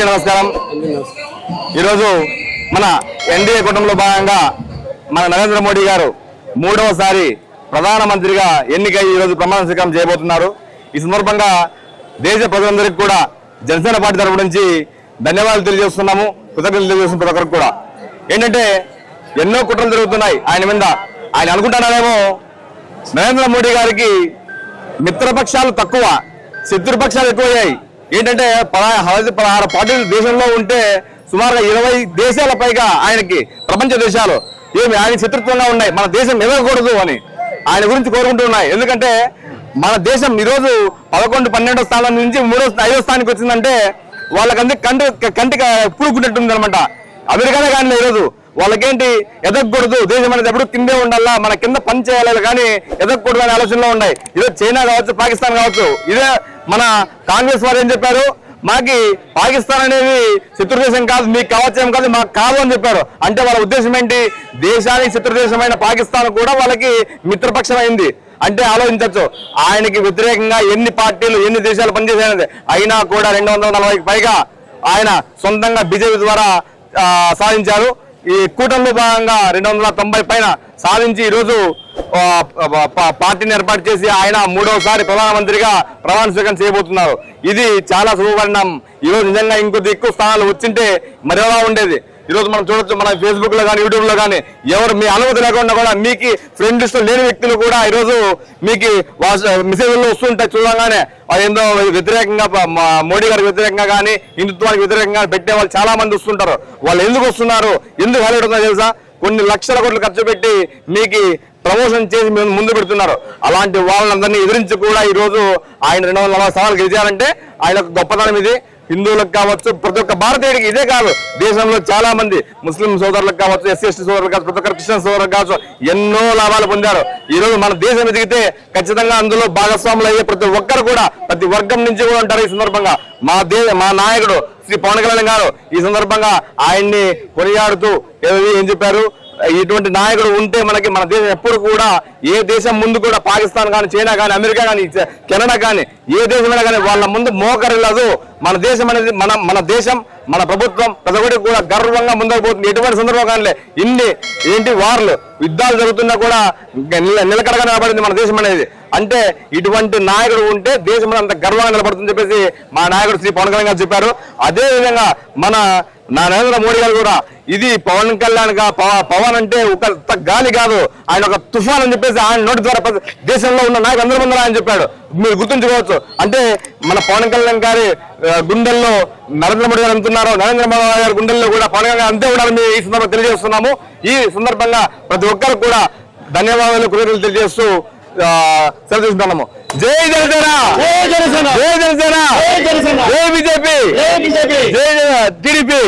నమస్కారం. ఈరోజు మన ఎన్డీఏ కూటమిలో భాగంగా మన నరేంద్ర మోడీ గారు మూడవసారి ప్రధానమంత్రిగా ఎన్నికై ఈరోజు ప్రమాణ స్వీకారం చేయబోతున్నారు. ఈ సందర్భంగా దేశ ప్రజలందరికీ కూడా జనసేన పార్టీ తరపు నుంచి ధన్యవాదాలు తెలియజేస్తున్నాము, కృతజ్ఞతలు తెలియజేస్తున్న ప్రతి ఒక్కరికి కూడా. ఏంటంటే ఎన్నో కుట్రలు జరుగుతున్నాయి ఆయన మీద. ఆయన అనుకుంటున్నారేమో నరేంద్ర మోడీ గారికి మిత్రపక్షాలు తక్కువ, శత్రుపక్షాలు ఎక్కువయ్యాయి. ఏంటంటే 16 పార్టీలు దేశంలో ఉంటే సుమారుగా 20 దేశాల పైగా ఆయనకి ప్రపంచ దేశాలు ఆయన శత్రుత్వంగా ఉన్నాయి. మన దేశం ఎదగకూడదు అని ఆయన గురించి కోరుకుంటూ ఉన్నాయి. ఎందుకంటే మన దేశం ఈరోజు 11-12వ స్థానం నుంచి 5వ స్థానానికి వచ్చిందంటే వాళ్ళకందరికీ కంటికి పురుగుకుంటుంది అనమాట. అమెరికానే కానీ ఈరోజు వాళ్ళకేంటి ఎదగకూడదు, దేశం అనేది ఎప్పుడు కిందే ఉండాలా, మన కింద పని చేయాలి కానీ ఎదగకూడదు అనే ఆలోచనలో ఉన్నాయి. ఇదే చైనా కావచ్చు, పాకిస్తాన్ కావచ్చు. ఇదే మన కాంగ్రెస్ వారు ఏం చెప్పారు, మాకి పాకిస్తాన్ అనేది శత్రు దేశం కాదు, మీకు కావచ్చేం కాదు, మాకు కాదు అని చెప్పారు. అంటే వాళ్ళ ఉద్దేశం ఏంటి, దేశానికి శత్రు దేశమైన పాకిస్తాన్ కూడా వాళ్ళకి మిత్రపక్షం అయింది. అంటే ఆలోచించవచ్చు, ఆయనకి వ్యతిరేకంగా ఎన్ని పార్టీలు ఎన్ని దేశాలు పనిచేసేది అయినా కూడా 240కి పైగా ఆయన సొంతంగా బీజేపీ ద్వారా సాధించారు. ఈ కూటమిలో భాగంగా 290 పైన సాధించి ఈరోజు పార్టీని ఏర్పాటు చేసి ఆయన మూడవసారి ప్రధానమంత్రిగా ప్రమాణ స్వీకారం చేయబోతున్నారు. ఇది చాలా శుభపరిణామం. ఈరోజు నిజంగా ఇంకొద్ది ఎక్కువ స్థానాలు వచ్చింటే మరి ఎలా ఉండేది. ఈరోజు మనం చూడొచ్చు, మన ఫేస్బుక్ లో కానీ యూట్యూబ్ లో కానీ ఎవరు మీ అనుమతి లేకుండా కూడా మీకు ఫ్రెండ్ లిస్ట్ లేని వ్యక్తులు కూడా ఈరోజు మీకు మెసేజ్లో వస్తుంటాయి. చూడగానే ఏందో వ్యతిరేకంగా మోడీ గారికి వ్యతిరేకంగా కానీ హిందుత్వానికి వ్యతిరేకంగా పెట్టే వాళ్ళు చాలా మంది వస్తుంటారు. వాళ్ళు ఎందుకు వస్తున్నారు, ఎందుకు హైలైట్ అవుతుందో తెలుసా, కొన్ని లక్షల కోట్లు ఖర్చు పెట్టి మీకు ప్రమోషన్ చేసి ముందు పెడుతున్నారు. అలాంటి వాళ్ళందరినీ ఎదిరించి కూడా ఈరోజు ఆయన 240 స్థానాలు గెలిచారంటే ఆయన గొప్పతనం ఇది. హిందువులకు కావచ్చు, ప్రతి ఒక్క భారతీయుడికి, ఇదే కాదు దేశంలో చాలా మంది ముస్లిం సోదరులకు కావచ్చు, ఎస్సీ ఎస్టీ సోదరులకు కావచ్చు, ప్రతి ఒక్కరు క్రిస్టియన్ సోదరులకు కావచ్చు, ఎన్నో లాభాలు పొందారు. ఈ రోజు మన దేశం ఎదిగితే ఖచ్చితంగా అందులో భాగస్వాములు అయ్యే ప్రతి ఒక్కరు కూడా ప్రతి వర్గం నుంచి కూడా ఉంటారు. ఈ సందర్భంగా మా నాయకుడు శ్రీ పవన్ కళ్యాణ్ గారు ఈ సందర్భంగా ఆయన్ని కొనియాడుతూ ఏం చెప్పారు, ఇటువంటి నాయకుడు ఉంటే మనకి మన దేశం ఎప్పుడు కూడా ఏ దేశం ముందు కూడా పాకిస్తాన్ కానీ, చైనా కానీ, అమెరికా కానీ, కెనడా కానీ, ఏ దేశమైనా కానీ వాళ్ళ ముందు మోకరిల్లదు. మన దేశం అనేది మన దేశం, మన ప్రభుత్వం ప్రతి ఒక్కటి కూడా గర్వంగా ముందుకు పోతుంది. ఎటువంటి సందర్భం కానీ ఏంటి వార్లు యుద్ధాలు జరుగుతున్నా కూడా నిలకడగా నిలబడింది మన దేశం అనేది. అంటే ఇటువంటి నాయకుడు ఉంటే దేశం అంత గర్వంగా నిలబడుతుందని చెప్పేసి మా నాయకుడు శ్రీ పవన్ కళ్యాణ్ గారు చెప్పారు. అదే విధంగా నరేంద్ర మోడీ గారు కూడా ఇది పవన్ కళ్యాణ్ పవన్ అంటే ఒక గాలి కాదు, ఆయన ఒక తుఫాన్ అని చెప్పేసి ఆయన నోటి ద్వారా దేశంలో ఉన్న నాయకులు అందరి ముందర ఆయన చెప్పాడు. మీరు గుర్తుంచుకోవచ్చు. అంటే మన పవన్ కళ్యాణ్ గారి గుండెల్లో నరేంద్ర మోడీ గారు అంటున్నారు, నరేంద్ర మోడీ గారి గుండెల్లో కూడా పవన్ కళ్యాణ్ అంతే ఉండాలని ఈ సందర్భంగా తెలియజేస్తున్నాము. ఈ సందర్భంగా ప్రతి ఒక్కరు కూడా ధన్యవాదాలు, కృతజ్ఞతలు తెలియజేస్తూ సెలవు తీసుకుంటున్నాము. జై జనసేన, జై జనసేన, జై బీజేపీ, జై టీడీపీ.